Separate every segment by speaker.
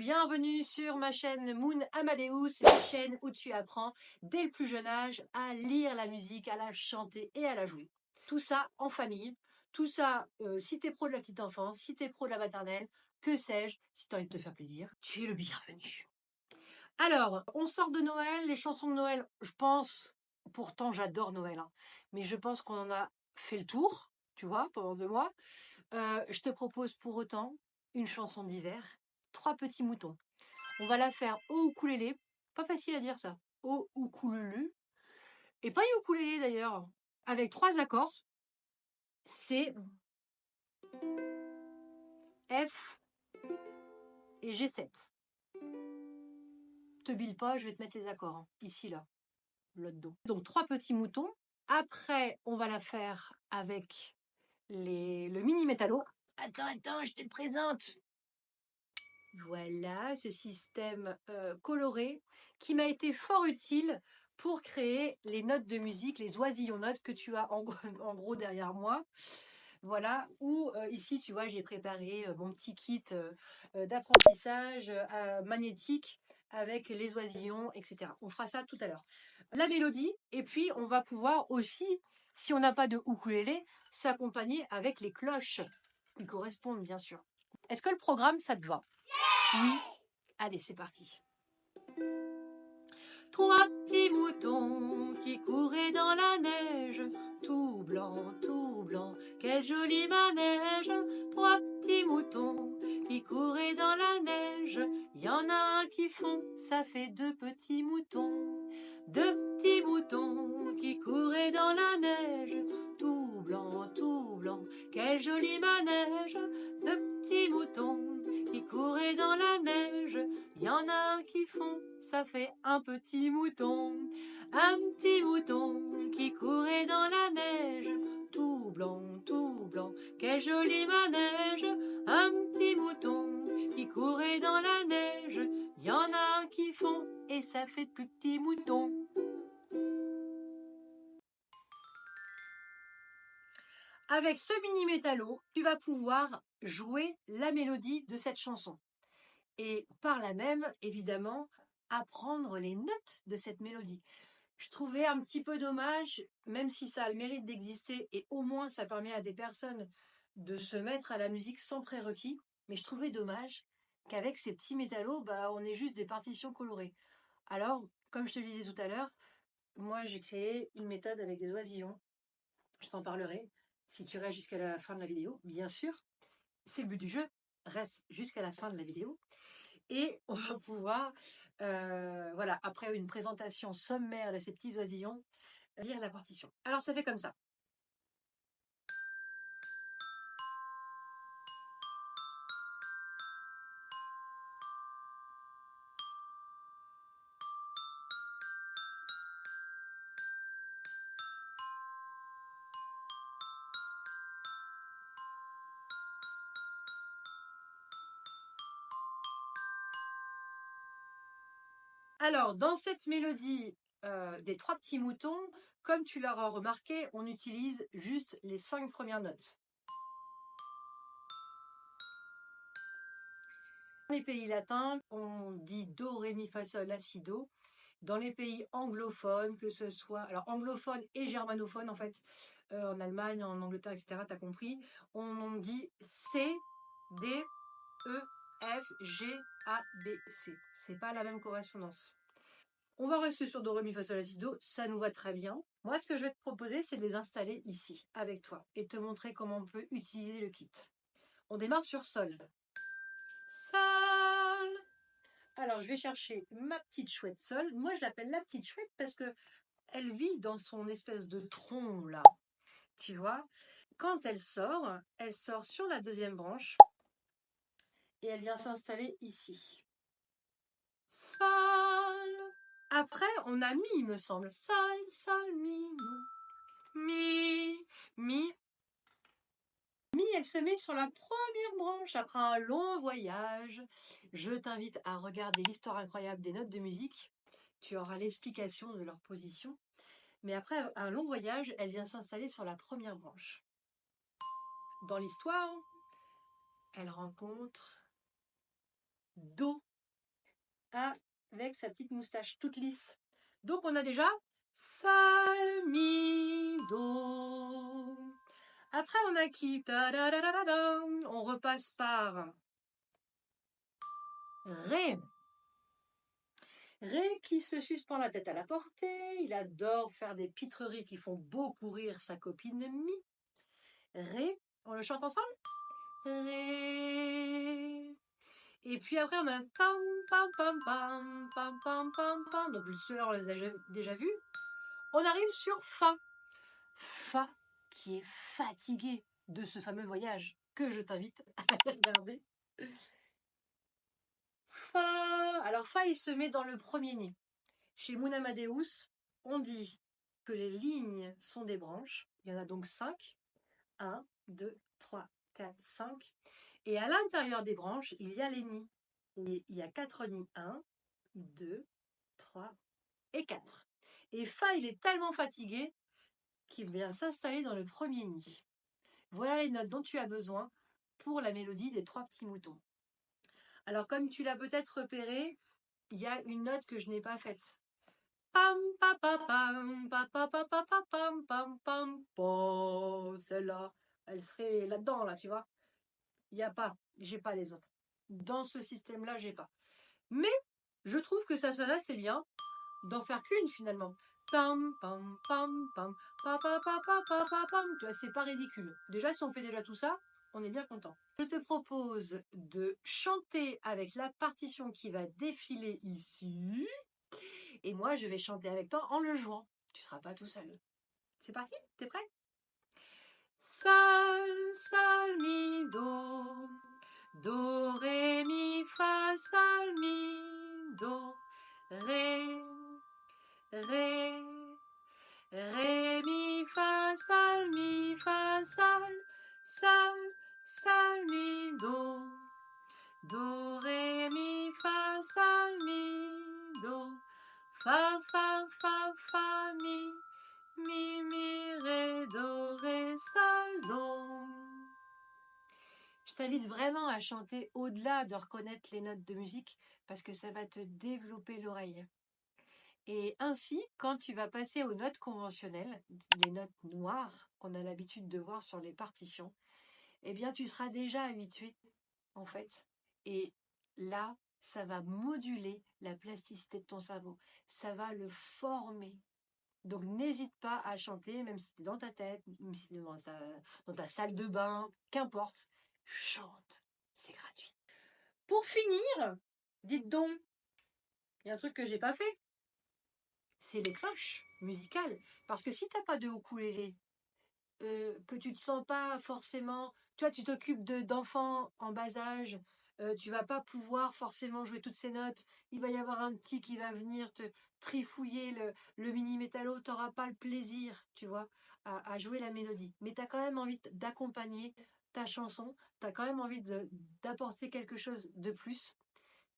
Speaker 1: bienvenue sur ma chaîne Moon Amadeus, la chaîne où tu apprends dès le plus jeune âge à lire la musique, à la chanter et à la jouer. Tout ça en famille, tout ça si t'es pro de la petite enfance, si t'es pro de la maternelle, que sais-je, si t'as envie de te faire plaisir, tu es le bienvenu. Alors, on sort de Noël, les chansons de Noël, je pense, pourtant j'adore Noël, hein, mais je pense qu'on en a fait le tour, tu vois, pendant 2 mois. Je te propose pour autant une chanson d'hiver, 3 petits moutons. On va la faire au ukulélé, pas facile à dire ça, au ukulélé, et pas ukulélé d'ailleurs, avec 3 accords, C, F et G7. Te bile pas, je vais te mettre les accords, hein, ici, là, là dedans. Donc 3 petits moutons. Après, on va la faire avec le mini métallo. Attends, je te le présente. Voilà ce système coloré qui m'a été fort utile pour créer les notes de musique, les oisillons notes que tu as en gros derrière moi. Voilà, où ici tu vois j'ai préparé mon petit kit d'apprentissage magnétique avec les oisillons, etc. On fera ça tout à l'heure. La mélodie, et puis on va pouvoir aussi, si on n'a pas de ukulélé, s'accompagner avec les cloches qui correspondent bien sûr. Est-ce que le programme ça te va? Oui. Allez, c'est parti. 3 petits moutons qui couraient dans la neige, tout blanc, quel joli manège. 3 petits moutons qui couraient dans la neige, y en a un qui fond, ça fait 2 petits moutons. 2 petits moutons qui couraient dans la neige, tout blanc, quel joli manège. 2 petits moutons qui couraient dans la neige, y en a un qui fond, ça fait un petit mouton. Un petit mouton qui courait dans la neige, tout blanc, quel joli manège. Un petit mouton qui courait dans la neige, y en a un qui fond, et ça fait de plus petits moutons. Avec ce mini métallo, tu vas pouvoir jouer la mélodie de cette chanson. Et par là même, évidemment, apprendre les notes de cette mélodie. Je trouvais un petit peu dommage, même si ça a le mérite d'exister, et au moins ça permet à des personnes de se mettre à la musique sans prérequis, mais je trouvais dommage qu'avec ces petits métallos, on ait juste des partitions colorées. Alors, comme je te le disais tout à l'heure, moi j'ai créé une méthode avec des oisillons. Je t'en parlerai si tu restes jusqu'à la fin de la vidéo, bien sûr. C'est le but du jeu, reste jusqu'à la fin de la vidéo. Et on va pouvoir, voilà, après une présentation sommaire de ces petits oisillons, lire la partition. Alors ça fait comme ça. Alors, dans cette mélodie des 3 petits moutons, comme tu l'auras remarqué, on utilise juste les 5 premières notes. Dans les pays latins, on dit do, ré, mi, fa, sol, la, si, do. Dans les pays anglophones, que ce soit, alors anglophones et germanophones en fait, en Allemagne, en Angleterre, etc., t'as compris, on dit C, D, E, F, G, A, B, C. C'est pas la même correspondance. On va rester sur do, ré, mi, fa, sol, la, si, do, ça nous va très bien. Moi, ce que je vais te proposer, c'est de les installer ici, avec toi, et te montrer comment on peut utiliser le kit. On démarre sur sol. Sol. Alors, je vais chercher ma petite chouette sol. Moi, je l'appelle la petite chouette parce que elle vit dans son espèce de tronc, là. Tu vois? Quand elle sort sur la 2e branche et elle vient s'installer ici. Sol. Après, on a mi, il me semble. Sol, mi, mi, mi. Mi, elle se met sur la 1re branche après un long voyage. Je t'invite à regarder l'histoire incroyable des notes de musique. Tu auras l'explication de leur position. Mais après un long voyage, elle vient s'installer sur la 1re branche. Dans l'histoire, elle rencontre Do avec sa petite moustache toute lisse. Donc on a déjà sol, mi, do. Après on a qui? On repasse par ré. Ré qui se suspend la tête à la portée. Il adore faire des pitreries qui font beaucoup rire sa copine mi. Ré. On le chante ensemble? Ré. Et puis après, on a pam, pam, pam, pam, pam, pam, pam, pam. Donc, ceux-là, on les a déjà vus. On arrive sur Fa. Fa, qui est fatigué de ce fameux voyage que je t'invite à regarder. Fa. Alors, Fa, il se met dans le premier nid. Chez Moon Amadeus, on dit que les lignes sont des branches. Il y en a donc 5. 1, 2, 3, 4, 5. Et à l'intérieur des branches, il y a les nids. Et il y a 4 nids. 1, 2, 3 et 4. Et Fa, il est tellement fatigué qu'il vient s'installer dans le premier nid. Voilà les notes dont tu as besoin pour la mélodie des 3 petits moutons. Alors, comme tu l'as peut-être repéré, il y a une note que je n'ai pas faite. Pam, pa, pa, pam, pa, pa, pa, pa, pa, pam, pam, pam, pam. Celle-là, elle serait là-dedans, là, tu vois. Il n'y a pas, j'ai pas les autres. Dans ce système-là, j'ai pas. Mais je trouve que ça sonne assez bien d'en faire qu'une finalement. Pam, pam, pam, pam, pa, pa, pa, pa, pa, pa, pam. Tu vois, c'est pas ridicule. Déjà, si on fait déjà tout ça, on est bien content. Je te propose de chanter avec la partition qui va défiler ici. Et moi, je vais chanter avec toi en le jouant. Tu seras pas tout seul. C'est parti? T'es prêt? Sol, sol, mi, do. Do, ré, mi, fa, sol, mi, do. Ré, ré, ré, mi, fa, sol, mi, fa, sol. Sol, sol, mi, do. Do, ré, mi, fa, sol, mi, do. Fa, fa, fa, fa, mi. Mi, mi, ré, do, ré, sol, do. Je t'invite vraiment à chanter au-delà de reconnaître les notes de musique parce que ça va te développer l'oreille. Et ainsi, quand tu vas passer aux notes conventionnelles, les notes noires qu'on a l'habitude de voir sur les partitions, eh bien tu seras déjà habitué en fait. Et là, ça va moduler la plasticité de ton cerveau. Ça va le former. Donc n'hésite pas à chanter, même si tu es dans ta tête, même si tu es dans ta salle de bain, qu'importe. Chante, c'est gratuit. Pour finir, dites donc, il y a un truc que j'ai pas fait, c'est les cloches musicales. Parce que si tu n'as pas de ukulélé, que tu te sens pas forcément, tu vois, tu t'occupes d'enfants en bas âge, tu vas pas pouvoir forcément jouer toutes ces notes. Il va y avoir un petit qui va venir te trifouiller le mini métallo, tu n'auras pas le plaisir, tu vois, à jouer la mélodie. Mais tu as quand même envie d'accompagner ta chanson, tu as quand même envie d'apporter quelque chose de plus.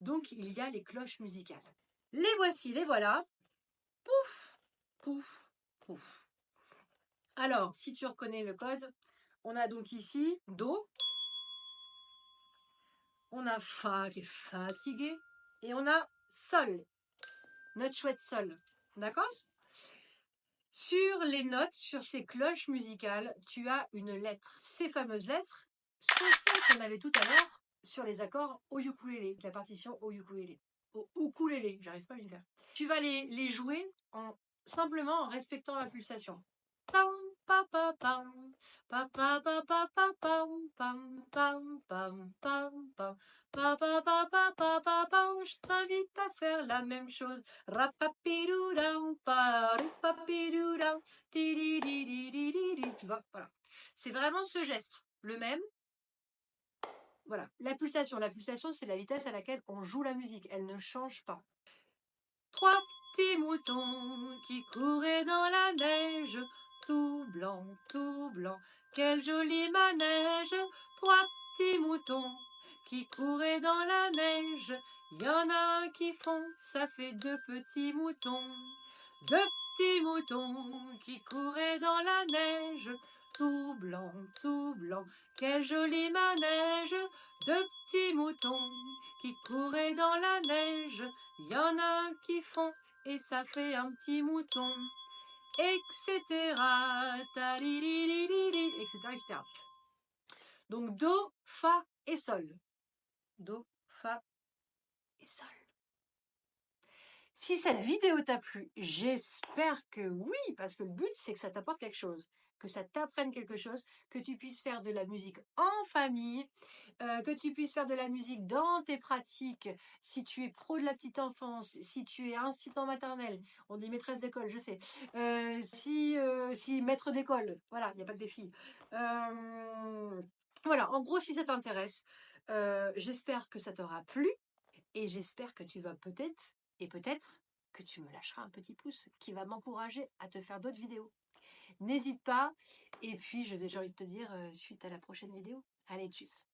Speaker 1: Donc il y a les cloches musicales. Les voici, les voilà. Pouf, pouf, pouf. Alors, si tu reconnais le code, on a donc ici Do, on a Fa qui est fatigué, et on a Sol, notre chouette Sol. D'accord? Sur les notes, sur ces cloches musicales, tu as une lettre. Ces fameuses lettres sont celles qu'on avait tout à l'heure sur les accords au ukulélé, la partition au ukulélé. Au ukulélé, j'arrive pas à le faire. Tu vas les jouer simplement en respectant la pulsation. Pam, pa, pa, pam. Pa, pa, pa, pa, pa, pam, pam, pam, pam, pam, pam. Pa, pa, pa, pa, pa, pa, pam. Je t'invite à faire la même chose. Rapapidoudam, parupapidoudam, tididididididi. Tu vois, voilà. C'est vraiment ce geste, le même. Voilà, la pulsation, c'est la vitesse à laquelle on joue la musique. Elle ne change pas. 3 petits moutons qui couraient dans la neige, tout blanc, quel joli manège. 3 petits moutons qui couraient dans la neige, il y en a un qui fond, ça fait 2 petits moutons. 2 petits moutons qui couraient dans la neige, tout blanc, quel joli manège de petits moutons qui couraient dans la neige. Il y en a qui font et ça fait un petit mouton, etc. Talilililili, etc., etc. Donc do, fa et sol. Do, fa et sol. Si cette vidéo t'a plu, j'espère que oui, parce que le but c'est que ça t'apporte quelque chose, que ça t'apprenne quelque chose, que tu puisses faire de la musique en famille, que tu puisses faire de la musique dans tes pratiques, si tu es pro de la petite enfance, si tu es assistant maternel, on dit maîtresse d'école, je sais, si maître d'école, voilà, il n'y a pas que des filles. Voilà, en gros, si ça t'intéresse, j'espère que ça t'aura plu. Et j'espère que tu vas peut-être que tu me lâcheras un petit pouce qui va m'encourager à te faire d'autres vidéos. N'hésite pas. Et puis, j'ai envie de te dire, suite à la prochaine vidéo. Allez, tchuss!